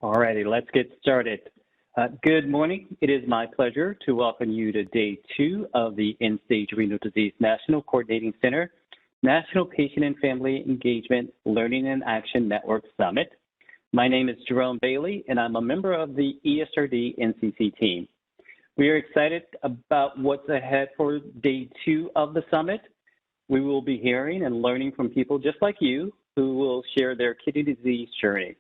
Alrighty, let's get started. Good morning. It is my pleasure to welcome you to day 2 of the End-Stage Renal Disease National Coordinating Center National Patient and Family Engagement Learning and Action Network Summit. My name is Jerome Bailey, and I'm a member of the ESRD NCC team. We are excited about what's ahead for day 2 of the summit. We will be hearing and learning from people just like you who will share their kidney disease journey.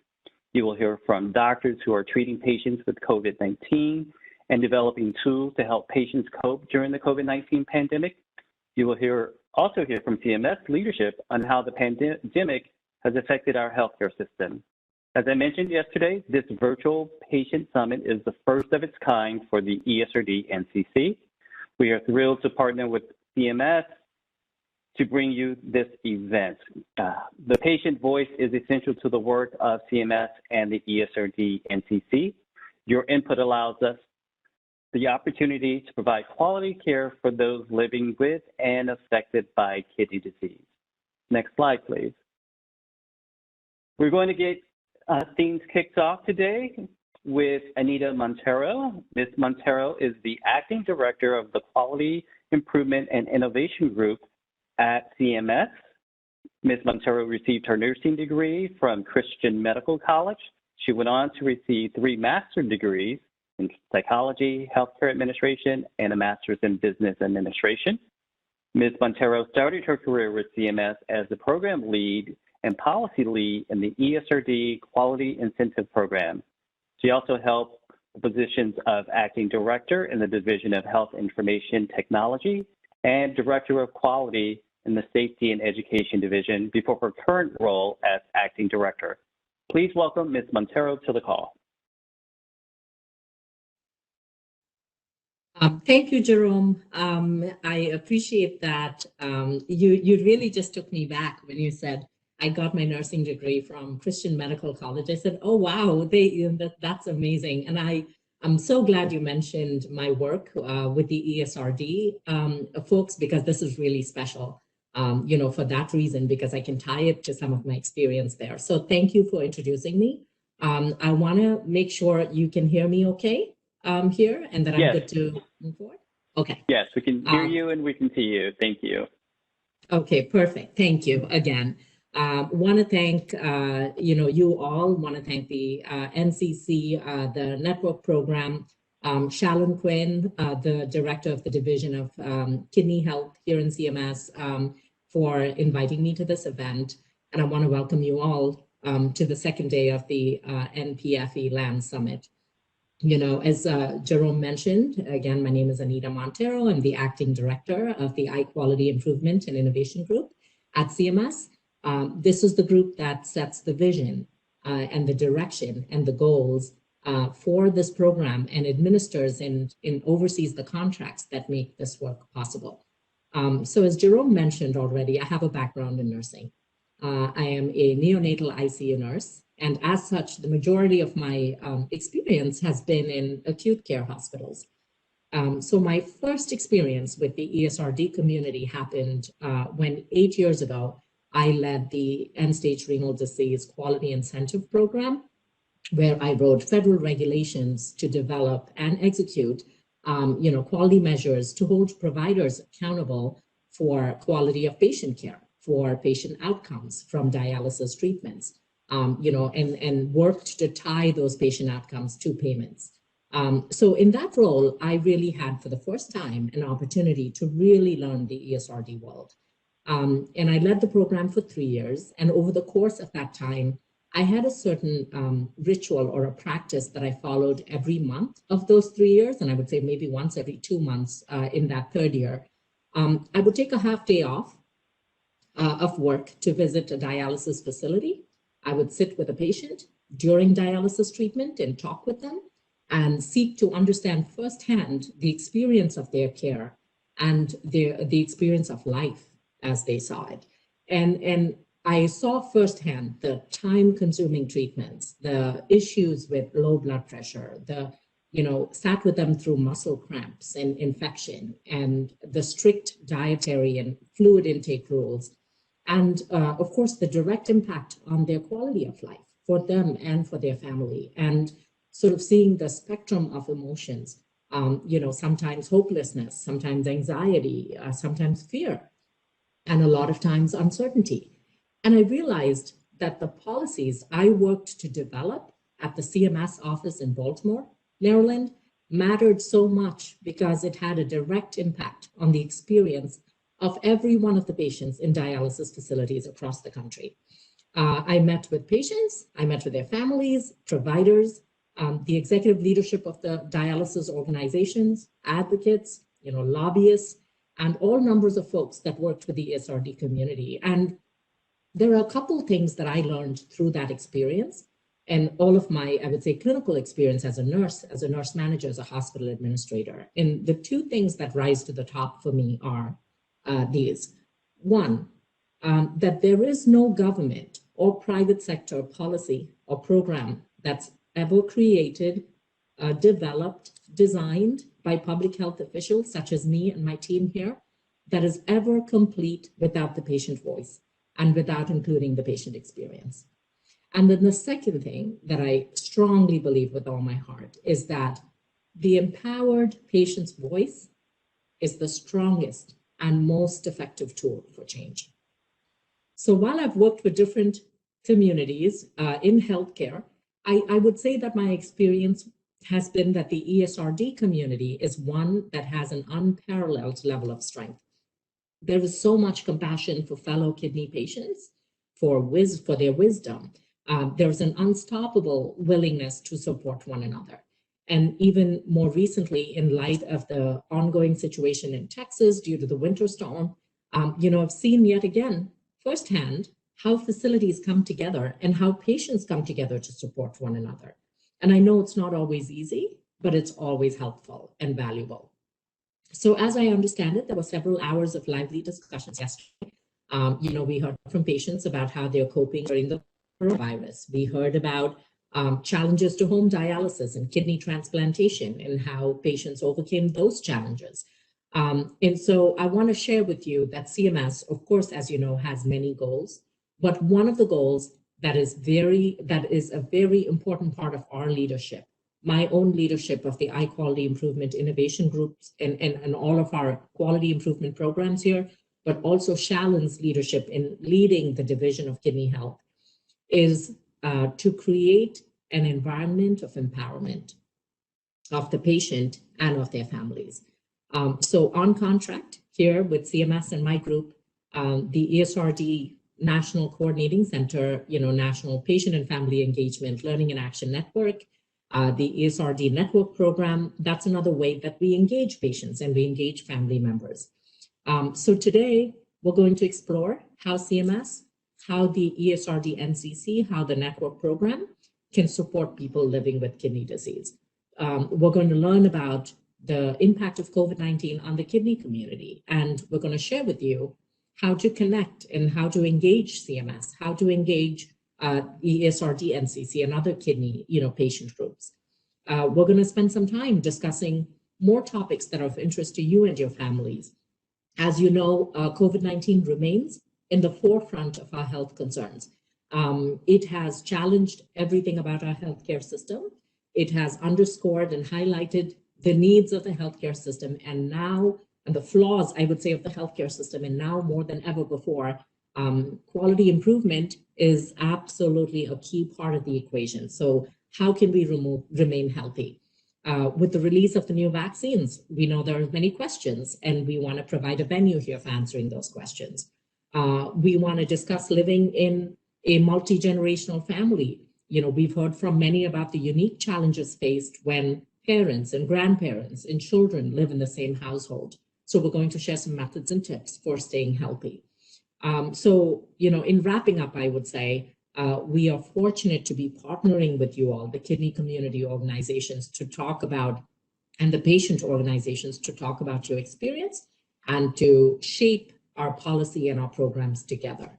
You will hear from doctors who are treating patients with COVID-19 and developing tools to help patients cope during the COVID-19 pandemic. You will also hear from CMS leadership on how the pandemic has affected our healthcare system. As I mentioned yesterday, this virtual patient summit is the first of its kind for the ESRD NCC. We are thrilled to partner with CMS to bring you this event. The patient voice is essential to the work of CMS and the ESRD NCC. Your input allows us the opportunity to provide quality care for those living with and affected by kidney disease. Next slide, please. We're going to get things kicked off today with Anita Montero. Ms. Montero is the Acting Director of the Quality Improvement and Innovation Group at CMS. Ms. Montero received her nursing degree from Christian Medical College. She went on to receive 3 master's degrees in psychology, healthcare administration, and a master's in business administration. Ms. Montero started her career with CMS as the program lead and policy lead in the ESRD Quality Incentive Program. She also held the positions of Acting Director in the Division of Health Information Technology and Director of Quality in the Safety and Education Division before her current role as Acting Director. Please welcome Ms. Montero to the call. Thank you, Jerome. I appreciate that. You really just took me back when you said, I got my nursing degree from Christian Medical College. I said, oh, wow, that's amazing. And I'm so glad you mentioned my work with the ESRD folks, because this is really special, for that reason, because I can tie it to some of my experience there. So thank you for introducing me. I want to make sure you can hear me okay here and that I'm good to move forward. Okay. Yes, we can hear you and we can see you. Thank you. Okay, perfect. Thank you again. Want to thank, you all, want to thank the NCC, the network program, Shalon Quinn, the director of the Division of Kidney Health here in CMS, for inviting me to this event. And I want to welcome you all to the second day of the NPFE-LAN Summit. As Jerome mentioned, again, my name is Anita Montero. I'm the Acting Director of the Quality Improvement and Innovation Group at CMS. This is the group that sets the vision and the direction and the goals for this program and administers and oversees the contracts that make this work possible. So as Jerome mentioned already, I have a background in nursing. I am a neonatal ICU nurse, and as such, the majority of my experience has been in acute care hospitals. So my first experience with the ESRD community happened when 8 years ago, I led the End-Stage Renal Disease Quality Incentive Program, where I wrote federal regulations to develop and execute, quality measures to hold providers accountable for quality of patient care, for patient outcomes from dialysis treatments, and worked to tie those patient outcomes to payments. So in that role, I really had, for the first time, an opportunity to really learn the ESRD world. And I led the program for 3 years. And over the course of that time, I had a certain ritual or a practice that I followed every month of those 3 years. And I would say maybe once every 2 months in that third year. I would take a half day off of work to visit a dialysis facility. I would sit with a patient during dialysis treatment and talk with them and seek to understand firsthand the experience of their care and the experience of life as they saw it. And I saw firsthand the time-consuming treatments, the issues with low blood pressure, sat with them through muscle cramps and infection, and the strict dietary and fluid intake rules. And of course, the direct impact on their quality of life for them and for their family, and sort of seeing the spectrum of emotions, sometimes hopelessness, sometimes anxiety, sometimes fear, and a lot of times uncertainty. And I realized that the policies I worked to develop at the CMS office in Baltimore, Maryland, mattered so much because it had a direct impact on the experience of every one of the patients in dialysis facilities across the country. I met with patients, I met with their families, providers, the executive leadership of the dialysis organizations, advocates, lobbyists, and all numbers of folks that worked with the ESRD community. And there are a couple things that I learned through that experience and all of my, I would say, clinical experience as a nurse manager, as a hospital administrator. And the two things that rise to the top for me are these. One, that there is no government or private sector policy or program that's ever created, developed, designed by public health officials such as me and my team here that is ever complete without the patient voice and without including the patient experience. And then the second thing that I strongly believe with all my heart is that the empowered patient's voice is the strongest and most effective tool for change. So while I've worked with different communities in healthcare, I would say that my experience has been that the ESRD community is one that has an unparalleled level of strength. There is so much compassion for fellow kidney patients, for their wisdom. There's an unstoppable willingness to support one another. And even more recently, in light of the ongoing situation in Texas due to the winter storm, I've seen yet again firsthand how facilities come together and how patients come together to support one another. And I know it's not always easy, but it's always helpful and valuable. So as I understand it, there were several hours of lively discussions yesterday. We heard from patients about how they're coping during the coronavirus. We heard about challenges to home dialysis and kidney transplantation and how patients overcame those challenges. And so I want to share with you that CMS, of course, as you know, has many goals, but one of the goals that is a very important part of our leadership, my own leadership of the iQuality Improvement Innovation Groups and all of our quality improvement programs here, but also Shallon's leadership in leading the division of kidney health, is to create an environment of empowerment of the patient and of their families. So on contract here with CMS and my group, the ESRD National Coordinating Center, National Patient and Family Engagement Learning and Action Network, the ESRD Network Program, that's another way that we engage patients and we engage family members. So today, we're going to explore how CMS, how the ESRD NCC, how the network program can support people living with kidney disease. We're going to learn about the impact of COVID-19 on the kidney community, and we're going to share with you how to connect and how to engage CMS, how to engage ESRD NCC and other kidney patient groups. We're going to spend some time discussing more topics that are of interest to you and your families. As you know, COVID-19 remains in the forefront of our health concerns. It has challenged everything about our healthcare system. It has underscored and highlighted the needs of the healthcare system and the flaws, I would say, of the healthcare system. And now more than ever before, quality improvement is absolutely a key part of the equation. So how can we remain healthy? With the release of the new vaccines, we know there are many questions, and we want to provide a venue here for answering those questions. We want to discuss living in a multi-generational family. We've heard from many about the unique challenges faced when parents and grandparents and children live in the same household. So we're going to share some methods and tips for staying healthy. In wrapping up, I would say, we are fortunate to be partnering with you all, the kidney community organizations, to talk about, and the patient organizations to talk about your experience and to shape our policy and our programs together.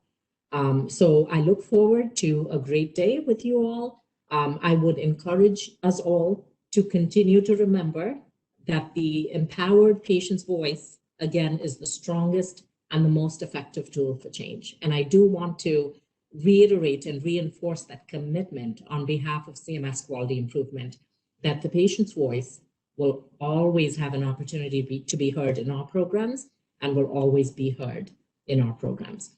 So I look forward to a great day with you all. I would encourage us all to continue to remember that the empowered patient's voice, again, is the strongest and the most effective tool for change. And I do want to reiterate and reinforce that commitment on behalf of CMS quality improvement, that the patient's voice will always have an opportunity to be heard in our programs and will always be heard in our programs.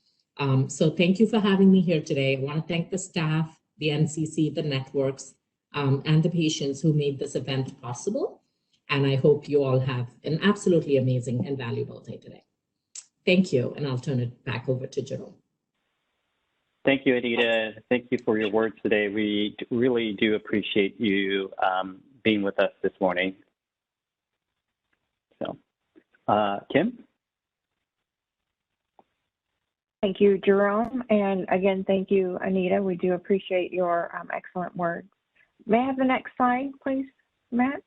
So thank you for having me here today. I want to thank the staff, the NCC, the networks, and the patients who made this event possible. And I hope you all have an absolutely amazing and valuable day today. Thank you, and I'll turn it back over to Jerome. Thank you, Anita. Thank you for your words today. We really do appreciate you being with us this morning. So, Kim? Thank you, Jerome. And again, thank you, Anita. We do appreciate your excellent words. May I have the next slide, please, Matt?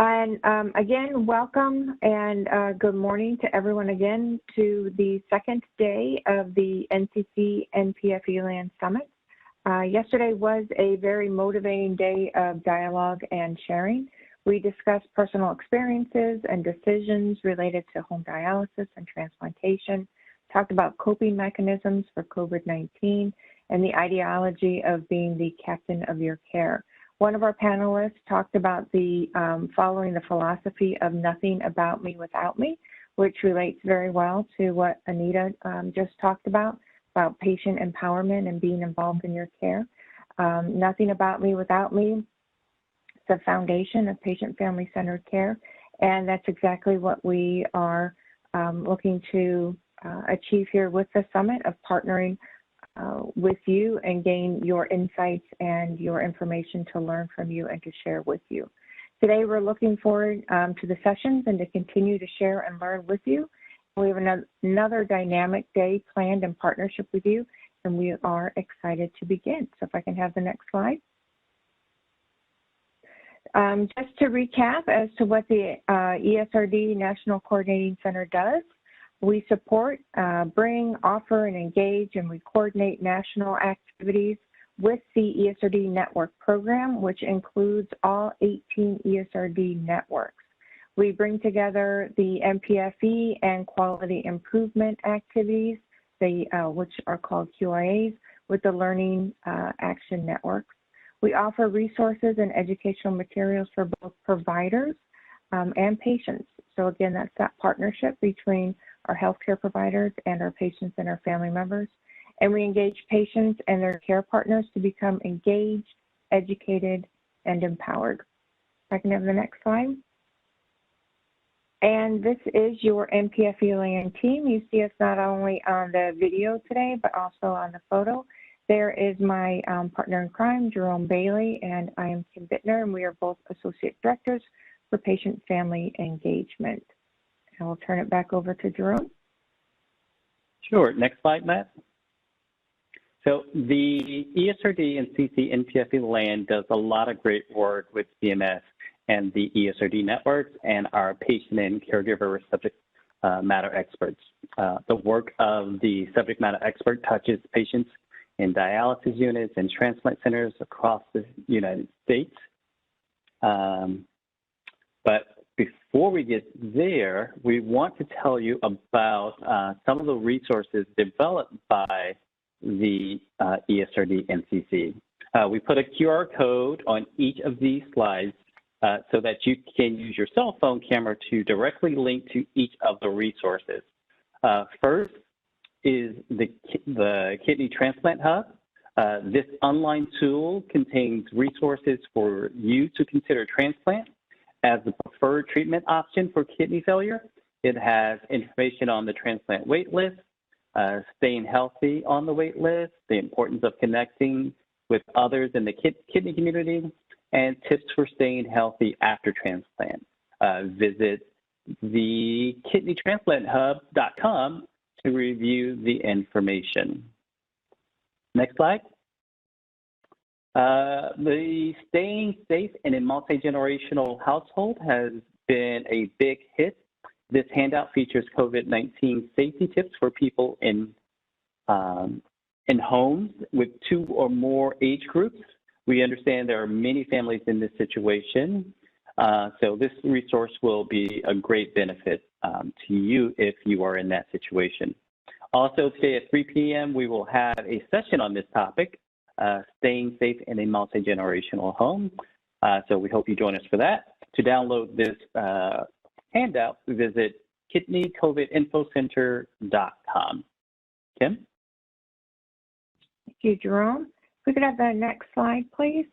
And again, welcome and good morning to everyone again to the second day of the NCC NPFE-LAN Summit. Yesterday was a very motivating day of dialogue and sharing. We discussed personal experiences and decisions related to home dialysis and transplantation, talked about coping mechanisms for COVID-19, and the ideology of being the captain of your care. One of our panelists talked about the following the philosophy of nothing about me without me, which relates very well to what Anita just talked about patient empowerment and being involved in your care. Nothing about me without me, the foundation of patient family-centered care, and that's exactly what we are looking to achieve here with the summit of partnering with you and gain your insights and your information to learn from you and to share with you. Today, we're looking forward to the sessions and to continue to share and learn with you. We have another dynamic day planned in partnership with you, and we are excited to begin. So if I can have the next slide. Just to recap as to what the ESRD National Coordinating Center does, we support, bring, offer, and engage, and we coordinate national activities with the ESRD network program, which includes all 18 ESRD networks. We bring together the MPFE and quality improvement activities, which are called QIAs, with the Learning Action Networks. We offer resources and educational materials for both providers and patients. So again, that's that partnership between our healthcare providers and our patients and our family members. And we engage patients and their care partners to become engaged, educated, and empowered. If I can have the next slide. And this is your MPF-LAN team. You see us not only on the video today, but also on the photo. There is my partner in crime, Jerome Bailey, and I am Kim Bittner, and we are both Associate Directors for Patient Family Engagement. I will turn it back over to Jerome. Sure. Next slide, Matt. So the ESRD NCC NPFE-LAN does a lot of great work with CMS and the ESRD networks and our patient and caregiver subject matter experts. The work of the subject matter expert touches patients in dialysis units and transplant centers across the United States. But before we get there, we want to tell you about some of the resources developed by the ESRD NCC. We put a QR code on each of these slides so that you can use your cell phone camera to directly link to each of the resources. First is the Kidney Transplant Hub. This online tool contains resources for you to consider transplant as the preferred treatment option for kidney failure. It has information on the transplant wait list, staying healthy on the wait list, the importance of connecting with others in the kidney community, and tips for staying healthy after transplant. Visit the kidneytransplanthub.com to review the information. Next slide. The staying safe in a multi-generational household has been a big hit. This handout features COVID-19 safety tips for people in homes with 2 or more age groups. We understand there are many families in this situation, so this resource will be a great benefit to you if you are in that situation. Also, today at 3 p.m., we will have a session on this topic, staying safe in a multi-generational home. So we hope you join us for that. To download this handout, visit kidneycovidinfocenter.com. Kim? Thank you, Jerome. If we could have the next slide, please.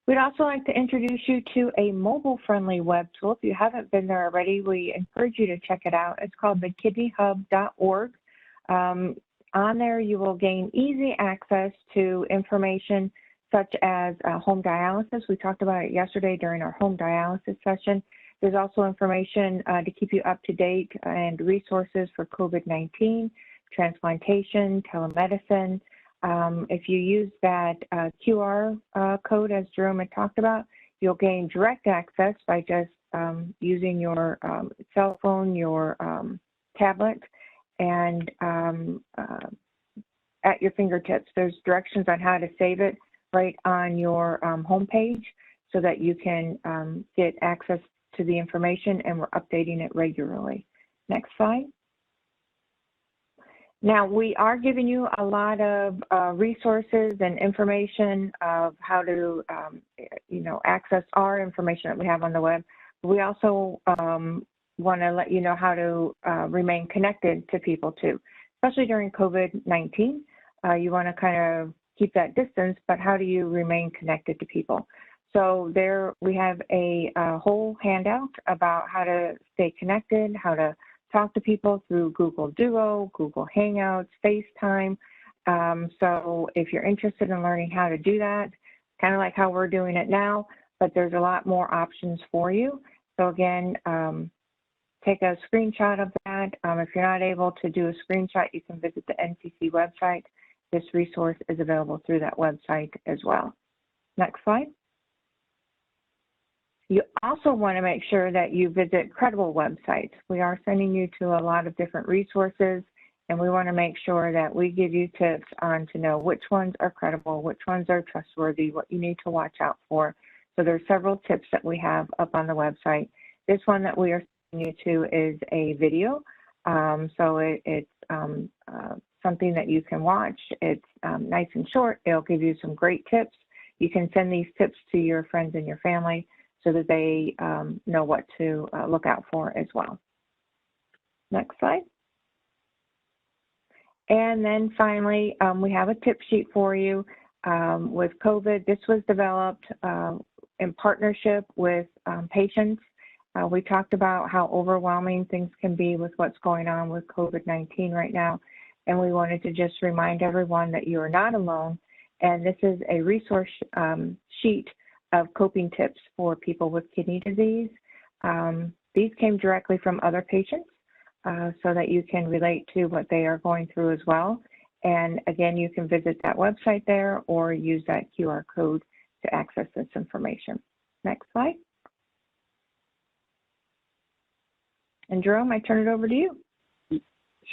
We'd also like to introduce you to a mobile-friendly web tool. If you haven't been there already, we encourage you to check it out. It's called the KidneyHub.org. On there, you will gain easy access to information such as home dialysis. We talked about it yesterday during our home dialysis session. There's also information to keep you up to date and resources for COVID-19, transplantation, telemedicine. If you use that QR code, as Jerome had talked about, you'll gain direct access by just using your cell phone, your tablet, and at your fingertips. There's directions on how to save it right on your homepage so that you can get access to the information, and we're updating it regularly. Next slide. Now, we are giving you a lot of resources and information of how to, access our information that we have on the web. We also want to let you know how to remain connected to people too, especially during COVID-19. You want to kind of keep that distance, but how do you remain connected to people? So there we have a whole handout about how to stay connected, how to talk to people through Google Duo, Google Hangouts, FaceTime. So if you're interested in learning how to do that, kind of like how we're doing it now, but there's a lot more options for you. So again, take a screenshot of that. If you're not able to do a screenshot, you can visit the NCC website. This resource is available through that website as well. Next slide. You also want to make sure that you visit credible websites. We are sending you to a lot of different resources, and we want to make sure that we give you tips on to know which ones are credible, which ones are trustworthy, what you need to watch out for. So there's several tips that we have up on the website. This one that we are sending you to is a video. So it's something that you can watch. It's nice and short. It'll give you some great tips. You can send these tips to your friends and your family so that they know what to look out for as well. Next slide. And then finally, we have a tip sheet for you. With COVID, this was developed in partnership with patients. We talked about how overwhelming things can be with what's going on with COVID-19 right now. And we wanted to just remind everyone that you are not alone. And this is a resource sheet of coping tips for people with kidney disease. These came directly from other patients so that you can relate to what they are going through as well. And again, you can visit that website there or use that QR code to access this information. Next slide. And Jerome, I turn it over to you.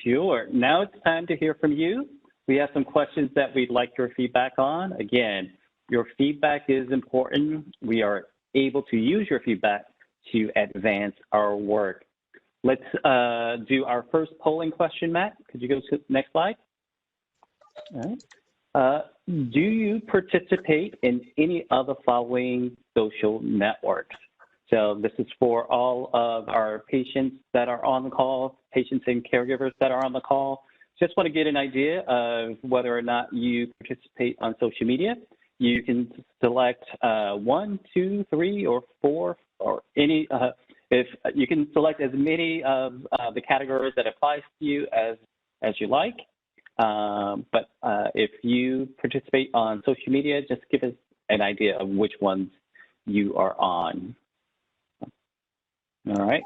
Sure. Now it's time to hear from you. We have some questions that we'd like your feedback on. Again, your feedback is important. We are able to use your feedback to advance our work. Let's do our first polling question, Matt. Could you go to the next slide? All right. Do you participate in any of the following social networks? So this is for all of our patients that are on the call, patients and caregivers that are on the call. Just want to get an idea of whether or not you participate on social media. You can select 1, 2, 3, or 4, or any. If you can select as many of the categories that applies to you as you like. But if you participate on social media, just give us an idea of which ones you are on. All right.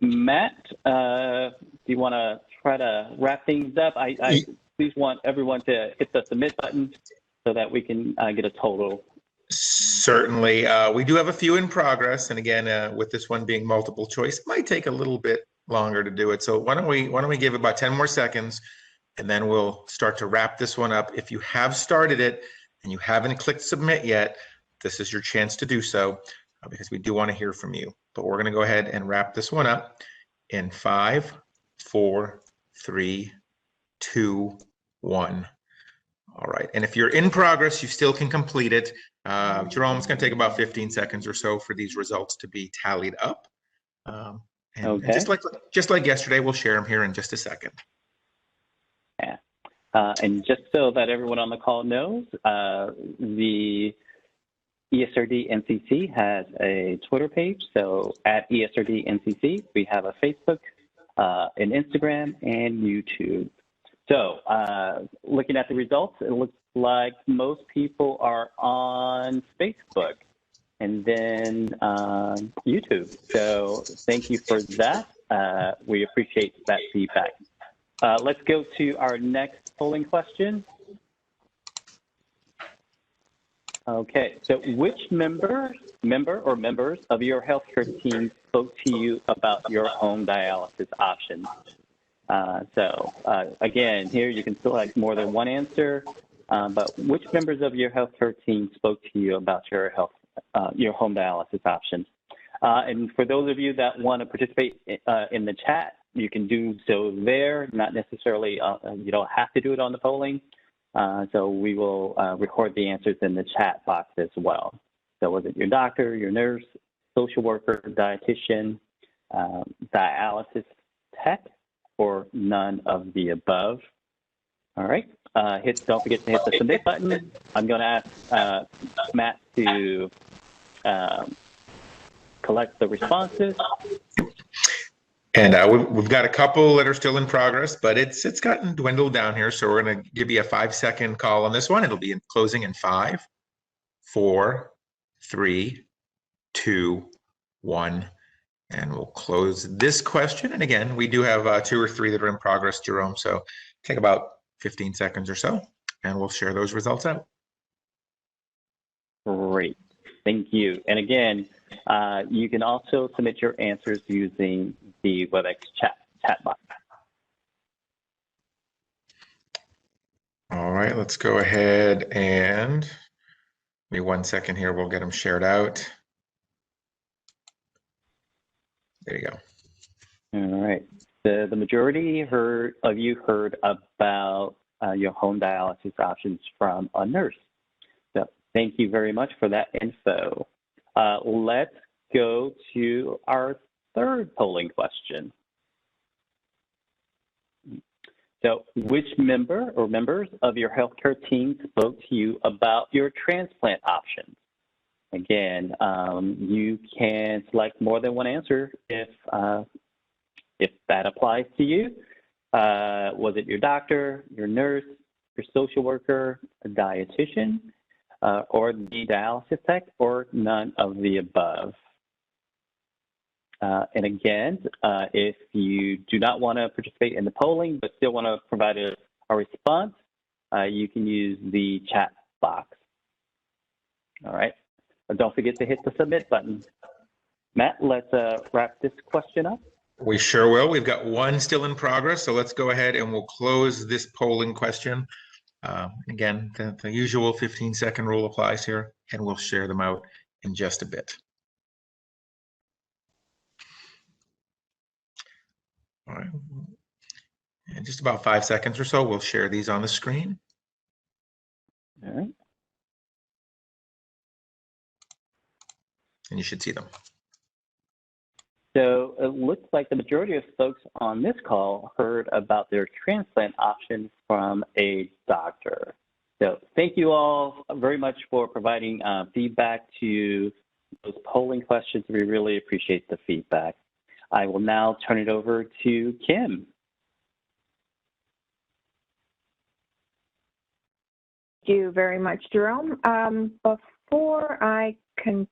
Matt, do you want to try to wrap things up? I please want everyone to hit the submit button so that we can get a total. Certainly. We do have a few in progress. And again, with this one being multiple choice, it might take a little bit longer to do it. So why don't we give about 10 more seconds and then we'll start to wrap this one up. If you have started it and you haven't clicked submit yet, this is your chance to do so because we do want to hear from you. But we're going to go ahead and wrap this one up in 5, 4, 3, 2, 1. All right, and if you're in progress, you still can complete it. Jerome, it's going to take about 15 seconds or so for these results to be tallied up. And just like yesterday, we'll share them here in just a second. Yeah. And just so that everyone on the call knows, the ESRD NCC has a Twitter page. So at ESRD NCC, we have a Facebook, an Instagram, and YouTube. So looking at the results, it looks like most people are on Facebook and then YouTube. So thank you for that. We appreciate that feedback. Let's go to our next polling question. Okay, so which member or members of your healthcare team spoke to you about your home dialysis options? Again, here you can select more than one answer, but which members of your healthcare team spoke to you about your home dialysis options? And for those of you that want to participate in the chat, you can do so there, not necessarily, you don't have to do it on the polling. So we will record the answers in the chat box as well. So was it your doctor, your nurse, social worker, dietitian, dialysis tech, or none of the above? All right, don't forget to hit the submit button. I'm going to ask Matt to collect the responses. And we've got a couple that are still in progress, but it's gotten dwindled down here. So we're going to give you a 5-second call on this one. It'll be closing in 5, 4, 3, 2, 1. And we'll close this question. And again, we do have 2 or 3 that are in progress, Jerome. So take about 15 seconds or so, and we'll share those results out. Great. Thank you. And again, you can also submit your answers using the WebEx chat box. All right, let's go ahead and give me 1 second here. We'll get them shared out. There you go. All right. The majority of you heard about your home dialysis options from a nurse. So thank you very much for that info. Let's go to our third polling question. So which member or members of your healthcare team spoke to you about your transplant options? Again, you can select more than one answer if that applies to you. Was it your doctor, your nurse, your social worker, a dietitian, or the dialysis tech, or none of the above? And again, if you do not want to participate in the polling but still want to provide a response, you can use the chat box. All right. Don't forget to hit the submit button. Matt, let's wrap this question up. We sure will. We've got one still in progress, so let's go ahead and we'll close this polling question. Again, the usual 15-second rule applies here, and we'll share them out in just a bit. All right. In just about 5 seconds or so, we'll share these on the screen. All right. And you should see them. So it looks like the majority of folks on this call heard about their transplant options from a doctor. So thank you all very much for providing feedback to those polling questions. We really appreciate the feedback. I will now turn it over to Kim. Thank you very much, Jerome. Before I can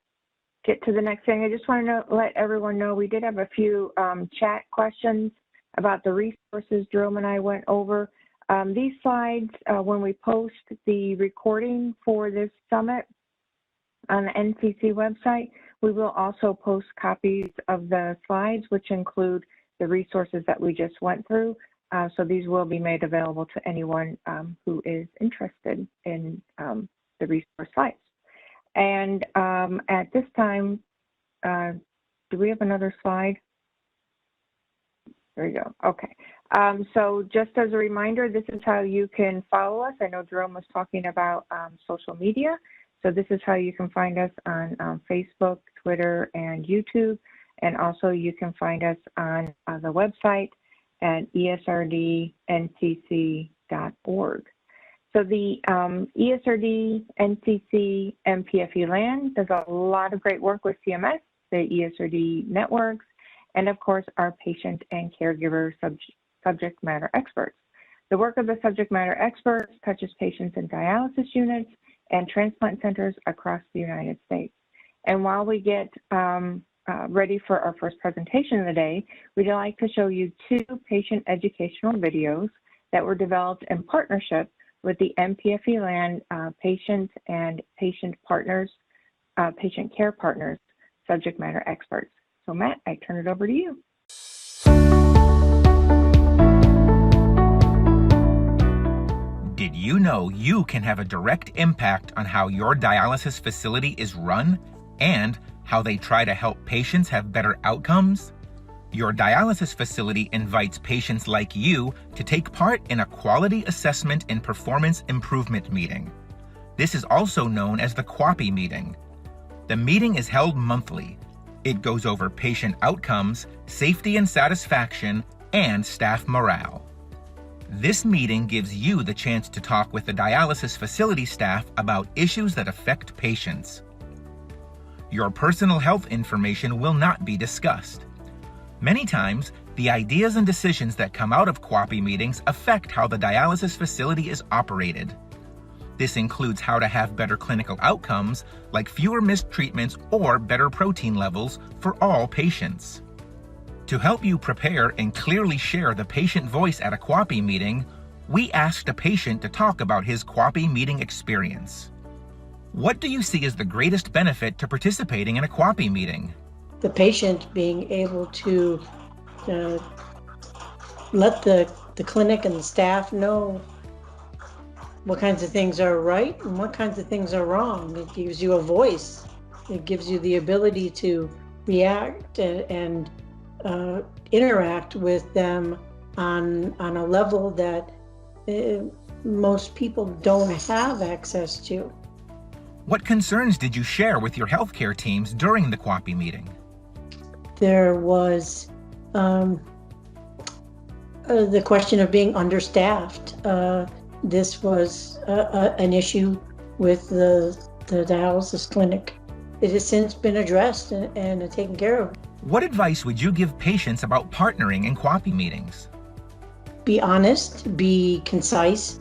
get to the next thing, I just want to let everyone know we did have a few chat questions about the resources Jerome and I went over. These slides, when we post the recording for this summit on the NCC website, we will also post copies of the slides, which include the resources that we just went through. So these will be made available to anyone who is interested in the resource slides. And at this time, do we have another slide? There we go. Okay. So just as a reminder, this is how you can follow us. I know Jerome was talking about social media. So this is how you can find us on Facebook, Twitter, and YouTube. And also you can find us on the website at ESRDNCC.org. So the ESRD NCC MPF-LAN does a lot of great work with CMS, the ESRD networks, and of course our patient and caregiver subject matter experts. The work of the subject matter experts touches patients in dialysis units and transplant centers across the United States. And while we get ready for our first presentation of the day, we'd like to show you 2 patient educational videos that were developed in partnership with the MPF-LAN patient and patient partners, patient care partners, subject matter experts. So Matt, I turn it over to you. Did you know you can have a direct impact on how your dialysis facility is run and how they try to help patients have better outcomes? Your dialysis facility invites patients like you to take part in a quality assessment and performance improvement meeting. This is also known as the QAPI Meeting. The meeting is held monthly. It goes over patient outcomes, safety and satisfaction, and staff morale. This meeting gives you the chance to talk with the dialysis facility staff about issues that affect patients. Your personal health information will not be discussed. Many times, the ideas and decisions that come out of QAPI meetings affect how the dialysis facility is operated. This includes how to have better clinical outcomes, like fewer missed treatments or better protein levels for all patients. To help you prepare and clearly share the patient voice at a QAPI meeting, we asked a patient to talk about his QAPI meeting experience. What do you see as the greatest benefit to participating in a QAPI meeting? The patient being able to let the clinic and the staff know what kinds of things are right and what kinds of things are wrong. It gives you a voice. It gives you the ability to react and interact with them on a level that most people don't have access to. What concerns did you share with your healthcare teams during the QAPI meeting? There was the question of being understaffed. This was an issue with the dialysis clinic. It has since been addressed and taken care of. What advice would you give patients about partnering in QAPI meetings? Be honest, be concise,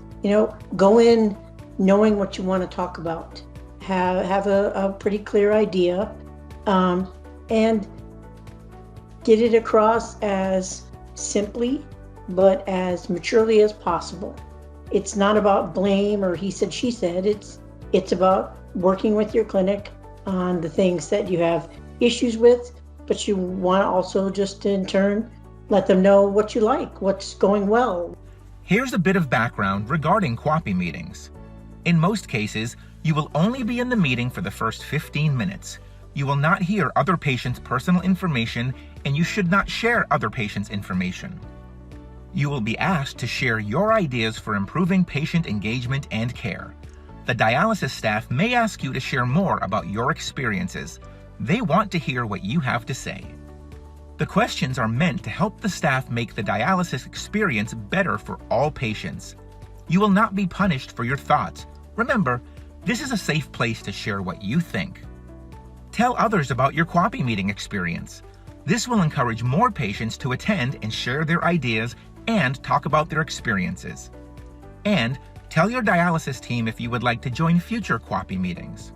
go in knowing what you want to talk about. Have a pretty clear idea, and get it across as simply but as maturely as possible. It's not about blame or he said, she said. It's about working with your clinic on the things that you have issues with, but you want to also just in turn let them know what you like, what's going well. Here's a bit of background regarding QAPI meetings. In most cases, you will only be in the meeting for the first 15 minutes. You will not hear other patients' personal information, and you should not share other patients' information. You will be asked to share your ideas for improving patient engagement and care. The dialysis staff may ask you to share more about your experiences. They want to hear what you have to say. The questions are meant to help the staff make the dialysis experience better for all patients. You will not be punished for your thoughts. Remember, this is a safe place to share what you think. Tell others about your QAPI meeting experience. This will encourage more patients to attend and share their ideas and talk about their experiences. And tell your dialysis team if you would like to join future QAPI meetings.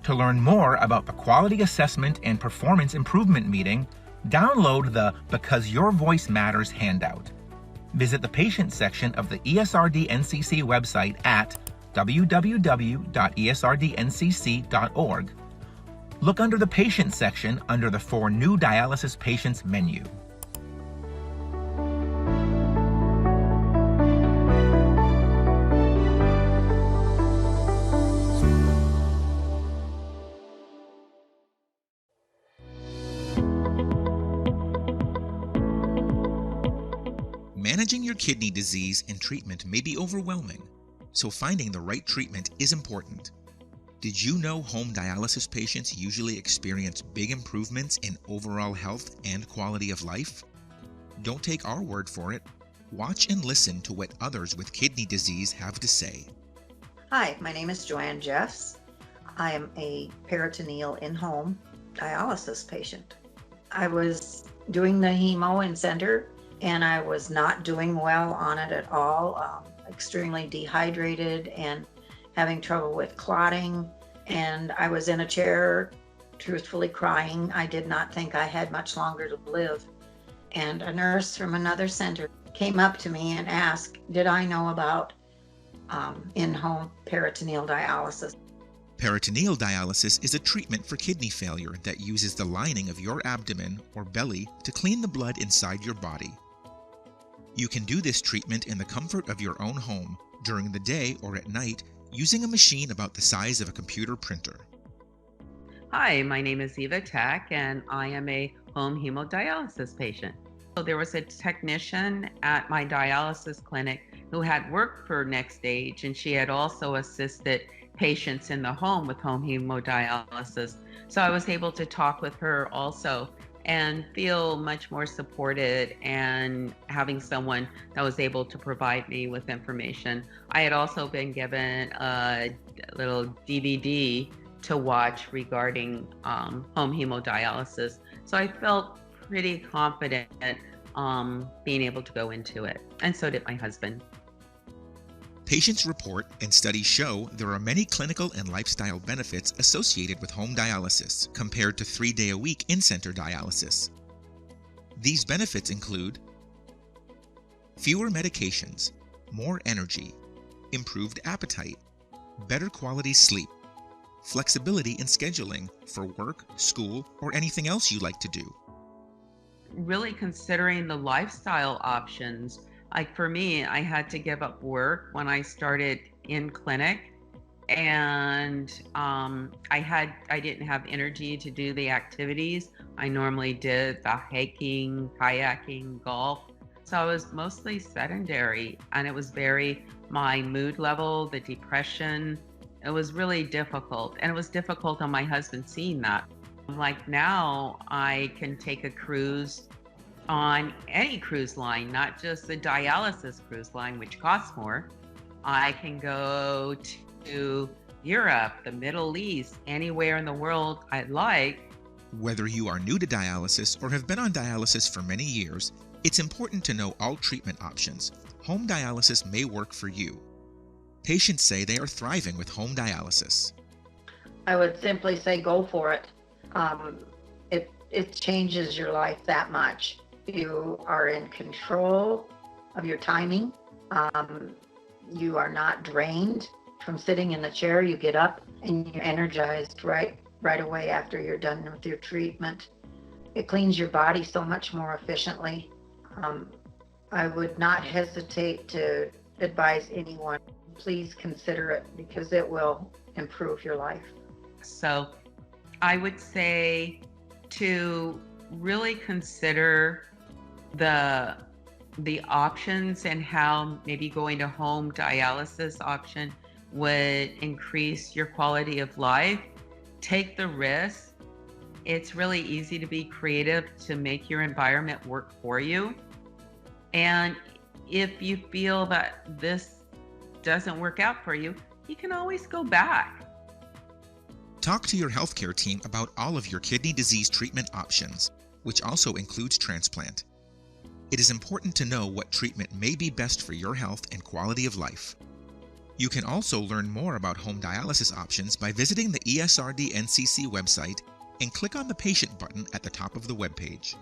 To learn more about the Quality Assessment and Performance Improvement Meeting, download the Because Your Voice Matters handout. Visit the patient section of the ESRD NCC website at www.esrdncc.org. Look under the patient section under the For New Dialysis Patients menu. kidney disease and treatment may be overwhelming, so finding the right treatment is important. Did you know home dialysis patients usually experience big improvements in overall health and quality of life? Don't take our word for it. Watch and listen to what others with kidney disease have to say. Hi, my name is Joanne Jeffs. I am a peritoneal in-home dialysis patient. I was doing the hemo in center and I was not doing well on it at all. Extremely dehydrated and having trouble with clotting. And I was in a chair, truthfully crying. I did not think I had much longer to live. And a nurse from another center came up to me and asked, did I know about in-home peritoneal dialysis? Peritoneal dialysis is a treatment for kidney failure that uses the lining of your abdomen or belly to clean the blood inside your body. You can do this treatment in the comfort of your own home during the day or at night using a machine about the size of a computer printer. Hi, my name is Eva Tech and I am a home hemodialysis patient. So there was a technician at my dialysis clinic who had worked for Next Stage, and she had also assisted patients in the home with home hemodialysis. So I was able to talk with her also and feel much more supported and having someone that was able to provide me with information. I had also been given a little DVD to watch regarding home hemodialysis. So I felt pretty confident being able to go into it. And so did my husband. Patients report and studies show there are many clinical and lifestyle benefits associated with home dialysis compared to 3-day-a-week in-center dialysis. These benefits include fewer medications, more energy, improved appetite, better quality sleep, flexibility in scheduling for work, school, or anything else you like to do. Really considering the lifestyle options. Like for me, I had to give up work when I started in clinic, and I didn't have energy to do the activities I normally did, the hiking, kayaking, golf. So I was mostly sedentary, and it was my mood level, the depression, it was really difficult. And it was difficult on my husband seeing that. Like now I can take a cruise on any cruise line, not just the dialysis cruise line, which costs more. I can go to Europe, the Middle East, anywhere in the world I'd like. Whether you are new to dialysis or have been on dialysis for many years, it's important to know all treatment options. Home dialysis may work for you. Patients say they are thriving with home dialysis. I would simply say go for it. It changes your life that much. You are in control of your timing. You are not drained from sitting in the chair. You get up and you're energized right away after you're done with your treatment. It cleans your body so much more efficiently. I would not hesitate to advise anyone, please consider it because it will improve your life. So I would say to really consider the options and how maybe going to home dialysis option would increase your quality of life. Take the risk. It's really easy to be creative to make your environment work for you. And if you feel that this doesn't work out for you, you can always go back. Talk to your healthcare team about all of your kidney disease treatment options, which also includes transplant. It is important to know what treatment may be best for your health and quality of life. You can also learn more about home dialysis options by visiting the ESRD NCC website and click on the patient button at the top of the webpage.